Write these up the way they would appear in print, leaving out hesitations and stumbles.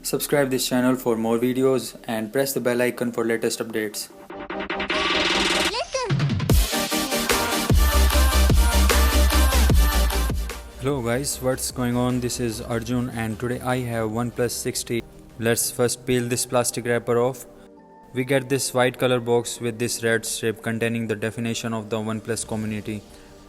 Subscribe this channel for more videos and press the bell icon for latest updates. Hello guys, what's going on? This is Arjun and today I have OnePlus 6T. Let's first peel this plastic wrapper off. We get this white color box with this red strip containing the definition of the OnePlus community.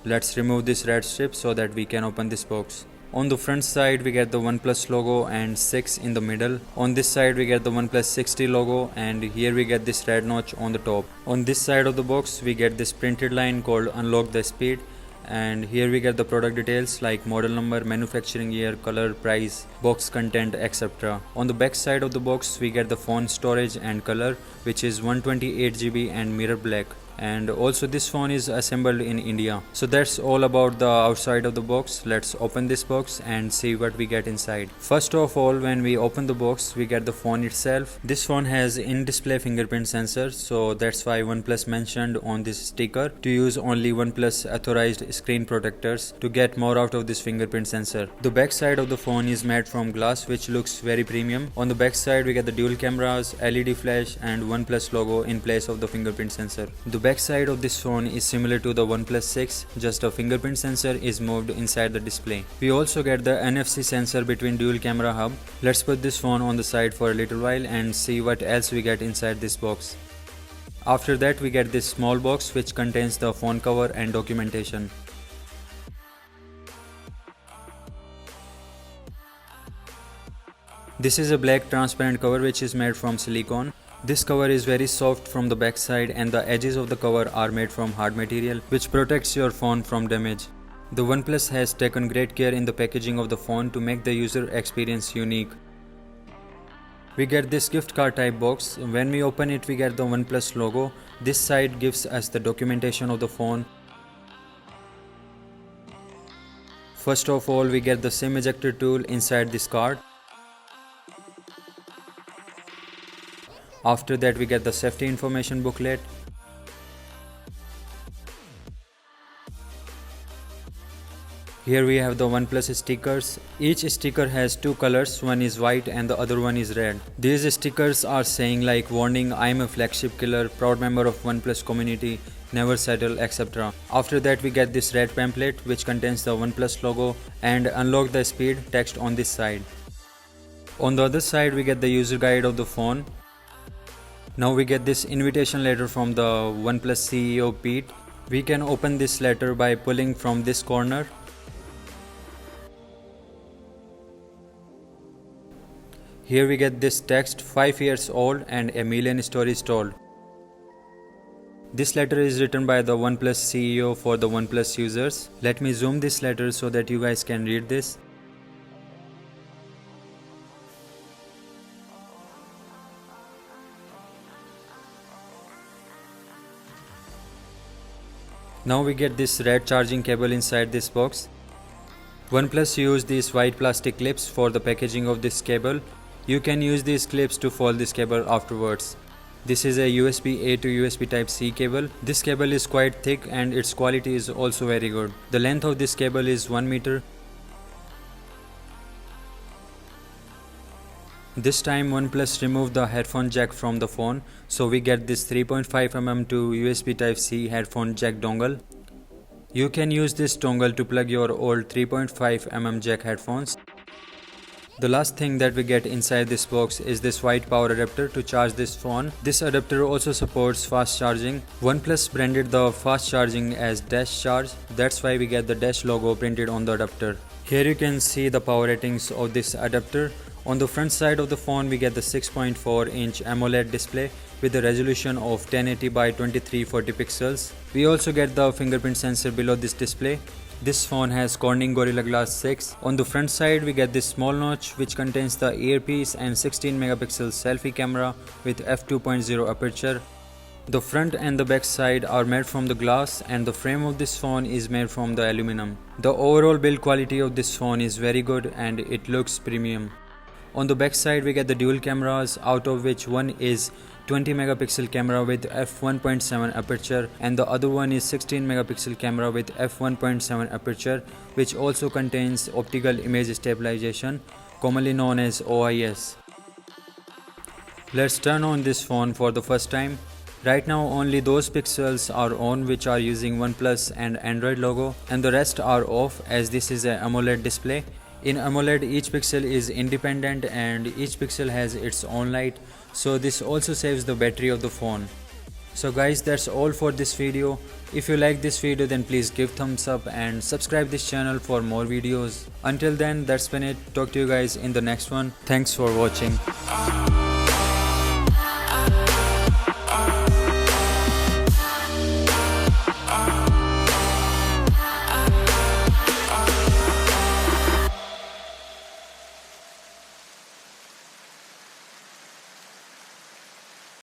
Let's remove this red strip so that we can open this box. On the front side we get the OnePlus logo and 6 in the middle. On this side we get the OnePlus 6T logo and here we get this red notch on the top. On this side of the box we get this printed line called unlock the speed. And here we get the product details like model number, manufacturing year, color, price, box content, etc. On the back side of the box we get the phone storage and color, which is 128 GB and mirror black. And also this phone is assembled in India. So that's all about the outside of the box. Let's open this box and see what we get inside. First of all, when we open the box we get the phone itself. This phone has in-display fingerprint sensor, so that's why OnePlus mentioned on this sticker to use only OnePlus authorized screen protectors to get more out of this fingerprint sensor. The back side of the phone is made from glass, which looks very premium. On the back side we get the dual cameras, LED flash and OnePlus logo in place of the fingerprint sensor. The back side of this phone is similar to the OnePlus 6, just a fingerprint sensor is moved inside the display. We also get the NFC sensor between dual camera hub. Let's put this phone on the side for a little while and see what else we get inside this box. After that we get this small box which contains the phone cover and documentation. This is a black transparent cover which is made from silicone. This cover is very soft from the back side and the edges of the cover are made from hard material which protects your phone from damage. The OnePlus has taken great care in the packaging of the phone to make the user experience unique. We get this gift card type box. When we open it we get the OnePlus logo. This side gives us the documentation of the phone. First of all we get the SIM ejector tool inside this card. After that we get the safety information booklet. Here we have the OnePlus stickers. Each sticker has two colors, one is white and the other one is red. These stickers are saying like warning, I am a flagship killer, proud member of OnePlus community, never settle, etc. After that we get this red pamphlet which contains the OnePlus logo and unlock the speed text on this side. On the other side we get the user guide of the phone. Now we get this invitation letter from the OnePlus CEO Pete. We can open this letter by pulling from this corner. Here we get this text, 5 years old and a million stories told. This letter is written by the OnePlus CEO for the OnePlus users. Let me zoom this letter so that you guys can read this. Now we get this red charging cable inside this box. OnePlus used these white plastic clips for the packaging of this cable. You can use these clips to fold this cable afterwards. This is a USB-A to USB Type-C cable. This cable is quite thick and its quality is also very good. The length of this cable is 1 meter. This time OnePlus removed the headphone jack from the phone, so we get this 3.5mm to USB Type-C headphone jack dongle. You can use this dongle to plug your old 3.5mm jack headphones. The last thing that we get inside this box is this white power adapter to charge this phone. This adapter also supports fast charging. OnePlus branded the fast charging as Dash Charge. That's why we get the Dash logo printed on the adapter. Here you can see the power ratings of this adapter. On the front side of the phone we get the 6.4-inch AMOLED display with a resolution of 1080 by 2340 pixels. We also get the fingerprint sensor below this display. This phone has Corning Gorilla Glass 6. On the front side we get this small notch which contains the earpiece and 16 megapixel selfie camera with f2.0 aperture. The front and the back side are made from the glass and the frame of this phone is made from the aluminum. The overall build quality of this phone is very good and it looks premium. On the back side we get the dual cameras, out of which one is 20 megapixel camera with f1.7 aperture and the other one is 16 megapixel camera with f1.7 aperture, which also contains optical image stabilization. commonly known as OIS. Let's turn on this phone for the first time. Right now only those pixels are on which are using OnePlus and Android logo, and the rest are off as this is an AMOLED display. In AMOLED each pixel is independent and each pixel has its own light, so this also saves the battery of the phone. So guys, that's all for this video. If you like this video then please give thumbs up and subscribe this channel for more videos. Until then, that's been it. Talk to you guys in the next one. Thanks for watching.